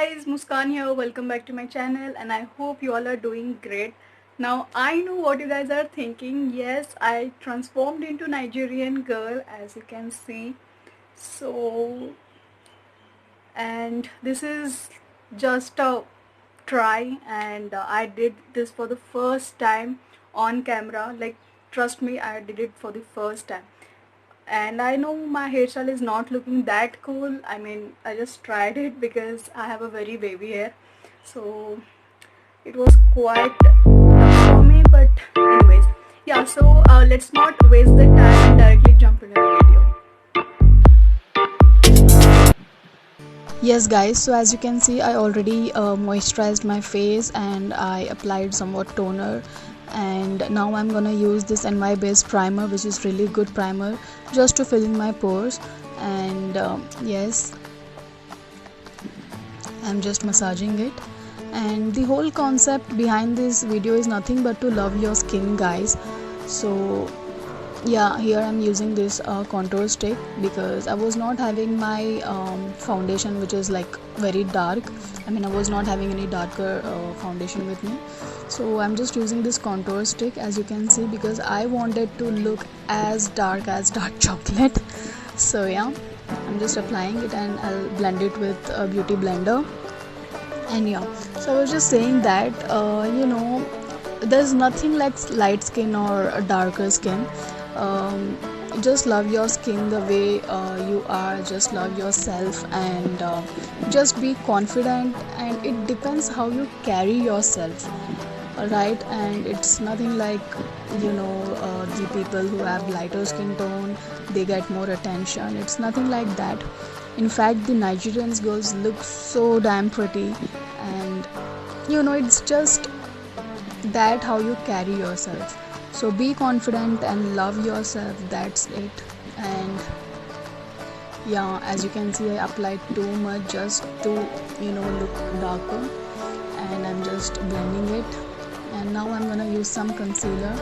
guys, Muskan here. Welcome back to my channel and I hope you all are doing great. Now I know what you guys are thinking. Yes, I transformed into Nigerian girl as you can see. So, and this is just a try and I did this for the first time on camera. Like trust me, I did it for the first time. And I know my hairstyle is not looking that cool. I mean, I just tried it because I have a very baby hair, so it was quite tough for me. But anyways, yeah, so let's not waste the time and directly jump into the video. Yes guys, so as you can see I already moisturized my face and I applied somewhat toner, and now I'm gonna use this NY based primer, which is really good primer, just to fill in my pores. And yes, I'm just massaging it. And the whole concept behind this video is nothing but to love your skin, guys. So yeah, here I'm using this contour stick because I was not having my foundation, which is like very dark. I mean, I was not having any darker foundation with me, so I'm just using this contour stick, as you can see, because I wanted to look as dark as dark chocolate. So yeah, I'm just applying it and I'll blend it with a beauty blender. And yeah, so I was just saying that there's nothing like light skin or a darker skin. Just love your skin the way you are, just love yourself, and just be confident, and it depends how you carry yourself, right? And it's nothing like the people who have lighter skin tone, they get more attention. It's nothing like that. In fact, the Nigerians girls look so damn pretty, and it's just that how you carry yourself. So be confident and love yourself, that's it. And yeah, as you can see, I applied too much just to look darker, and I'm just blending it. And now I'm gonna use some concealer.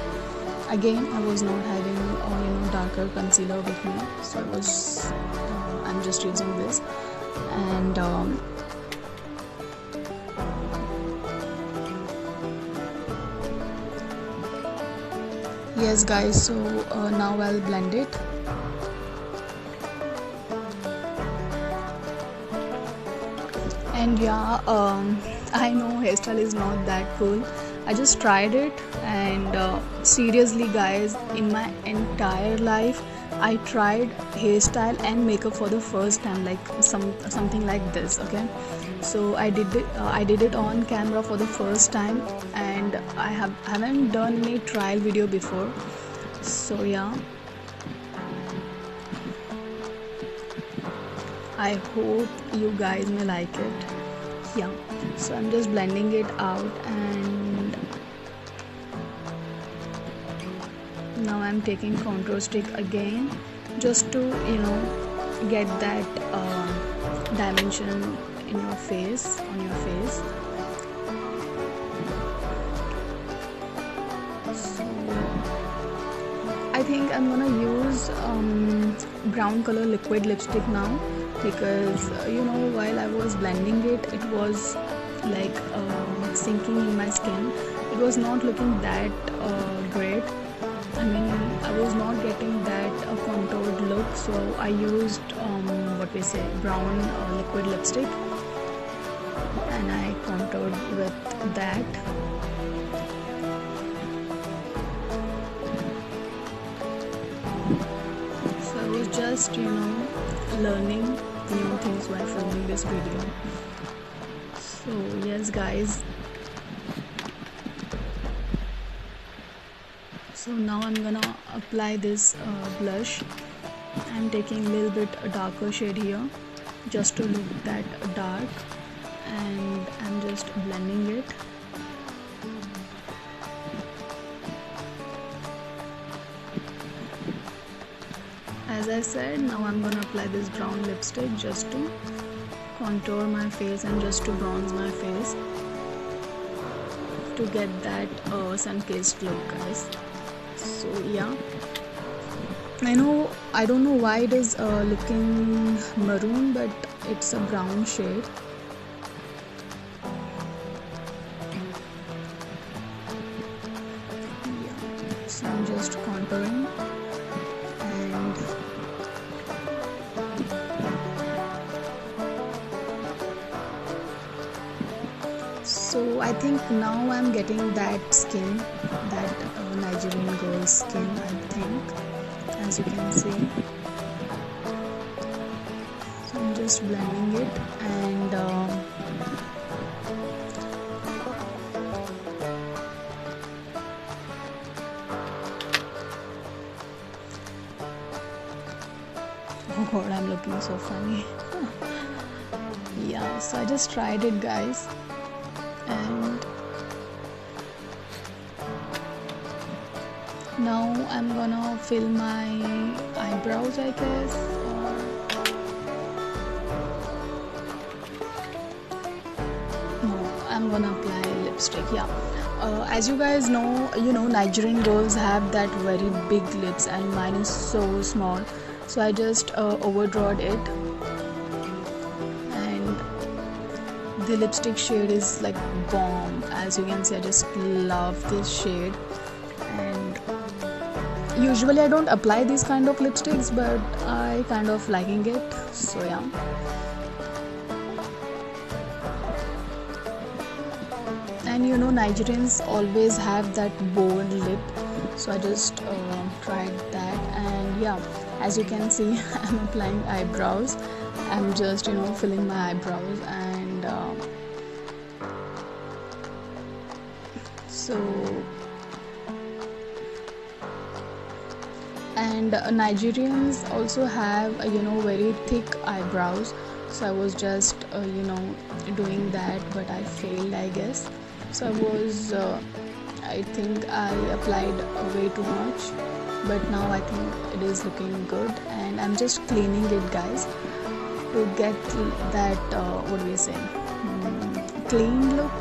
Again, I was not having darker concealer with me, so I'm just using this. And yes guys, so now I'll blend it. And yeah, I know hairstyle is not that cool. I just tried it, and seriously guys, in my entire life I tried hairstyle and makeup for the first time, like something like this. Okay, so I did it on camera for the first time, and I haven't done any trial video before. So yeah, I hope you guys may like it. Yeah, so I'm just blending it out, and now I'm taking contour stick again, just to get that dimension in your face, on your face. So I think I'm gonna use brown color liquid lipstick now, because while I was blending it, it was like sinking in my skin. It was not looking that great. I mean, I was not getting that contoured look, so I used what we say, brown liquid lipstick, and I contoured with that. So I was just learning new things while filming this video. So yes guys, so now I'm gonna apply this blush. I'm taking a little bit darker shade here, just to look that dark, and I'm just blending it. As I said, now I'm gonna apply this brown lipstick just to contour my face and just to bronze my face, to get that sun-kissed look, guys. So yeah, I don't know why it is looking maroon, but it's a brown shade. So I'm just contouring, and so I think now I'm getting that skin, that Nigerian girl's skin, I think, as you can see. So I'm just blending it, and oh god, I'm looking so funny. Yeah, so I just tried it, guys, and now I'm gonna fill my eyebrows, I guess, or no, I'm gonna apply lipstick. Yeah, as you guys know, Nigerian girls have that very big lips, and mine is so small. So I just overdrawed it, and the lipstick shade is like bomb. As you can see, I just love this shade, and usually I don't apply these kind of lipsticks, but I kind of liking it, so yeah. And Nigerians always have that bold lip, so I just tried that, and yeah, as you can see, I'm applying eyebrows. I'm just filling my eyebrows, and Nigerians also have very thick eyebrows, so I was just doing that, but I failed, I guess. So I think I applied way too much, but now I think it is looking good, and I'm just cleaning it, guys, to get that what do we say, clean look.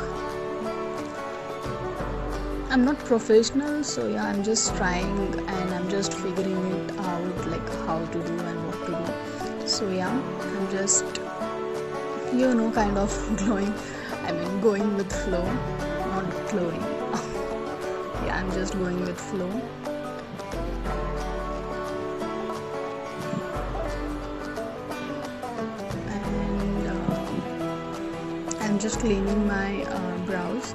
I'm not professional, so yeah, I'm just trying, and I'm just figuring it out, like how to do and what to do. So yeah, I'm just kind of going with flow, not glowing. Yeah, I'm just going with flow. And I'm just cleaning my brows.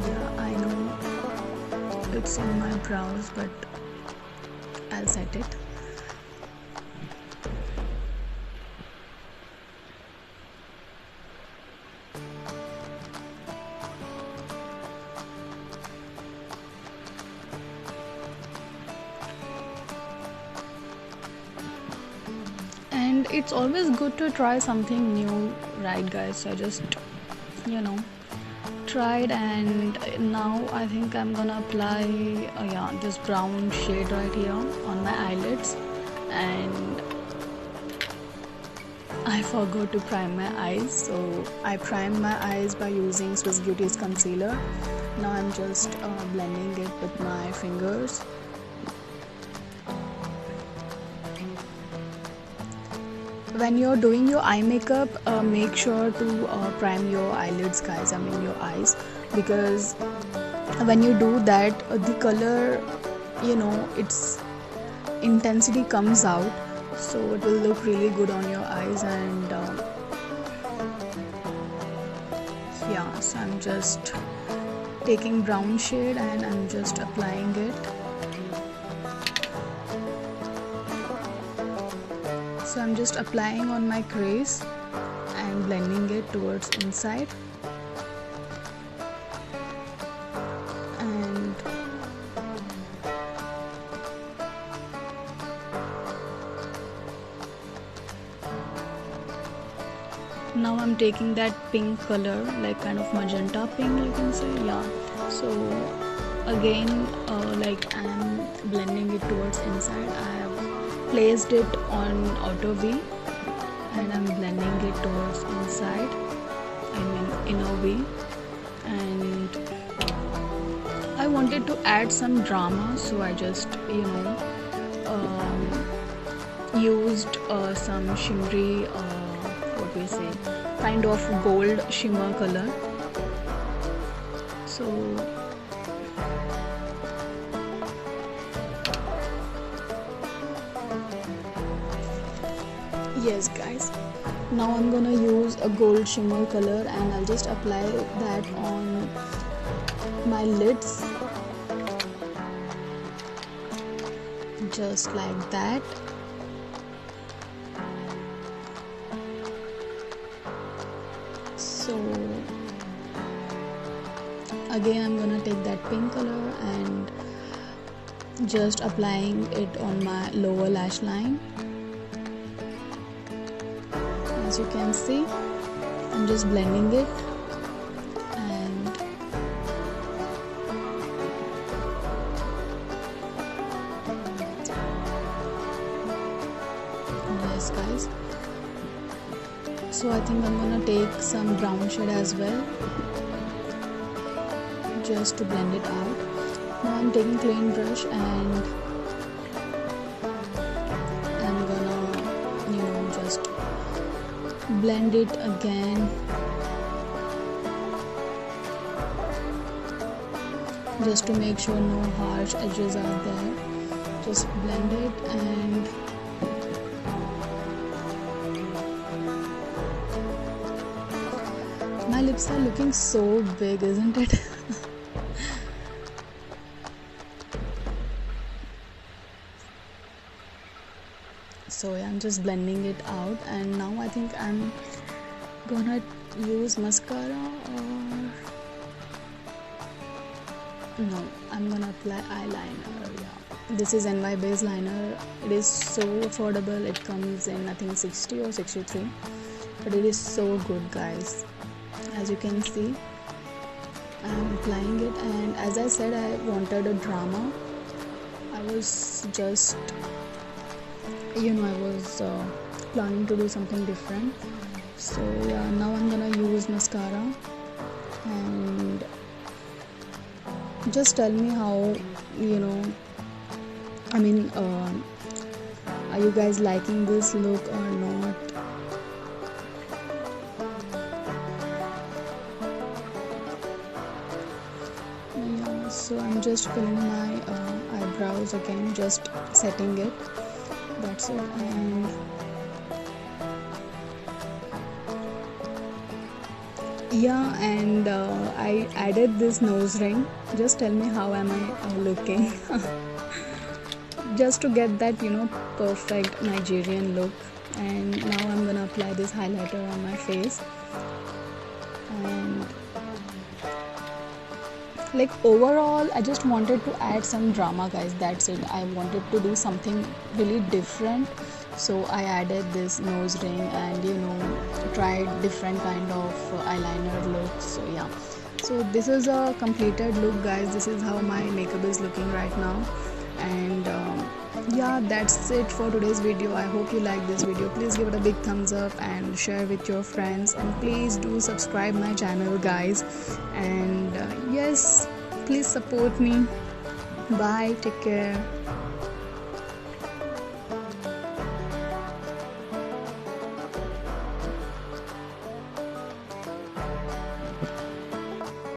Yeah, I know it's in my brows, but I'll set it. And it's always good to try something new, right, guys? So I just tried, and now I think I'm gonna apply this brown shade right here on my eyelids, and I forgot to prime my eyes, so I primed my eyes by using Swiss Beauty's concealer. Now I'm just blending it with my fingers. When you're doing your eye makeup, make sure to prime your eyelids, guys, your eyes, because when you do that, the color, its intensity comes out, so it will look really good on your eyes. And yeah, so I'm just taking brown shade, and I'm just applying it. So I'm just applying on my crease and blending it towards inside. And now I'm taking that pink color, like kind of magenta pink, you can say. Yeah, so again, I'm blending it towards inside. I have placed it on outer V, and I'm blending it towards inside, inner V. And I wanted to add some drama, so I just used some shimmery kind of gold shimmer color. So So yes guys, now I'm gonna use a gold shimmer color and I'll just apply that on my lids, just like that. So again I'm gonna take that pink color and just applying it on my lower lash line. As you can see, I'm just blending it, and yes guys, so I think I'm gonna take some brown shade as well just to blend it out. Now I'm taking clean brush and I'm gonna just blend it again, just to make sure no harsh edges are there. Just blend it, and my lips are looking so big, isn't it? So yeah, I'm just blending it out, and now I think I'm gonna use mascara, or no, I'm gonna apply eyeliner. Yeah, this is NY base liner. It is so affordable. It comes in I think 60 or 63, but it is so good guys. As you can see, I'm applying it, and as I said, I wanted a drama. I was just I was planning to do something different. So yeah, now I'm gonna use mascara, and just tell me how are you guys liking this look or not? Yeah, so I'm just filling my eyebrows again, just setting it. That's it. And yeah, and I added this nose ring. Just tell me how am I looking? Just to get that perfect Nigerian look. And now I'm gonna apply this highlighter on my face, and like overall I just wanted to add some drama guys. That's it. I wanted to do something really different, so I added this nose ring and tried different kind of eyeliner look. So yeah, so this is a completed look guys. This is how my makeup is looking right now, and yeah, that's it for today's video. I hope you like this video. Please give it a big thumbs up and share with your friends, and please do subscribe my channel guys. And yes, please support me. Bye, take care.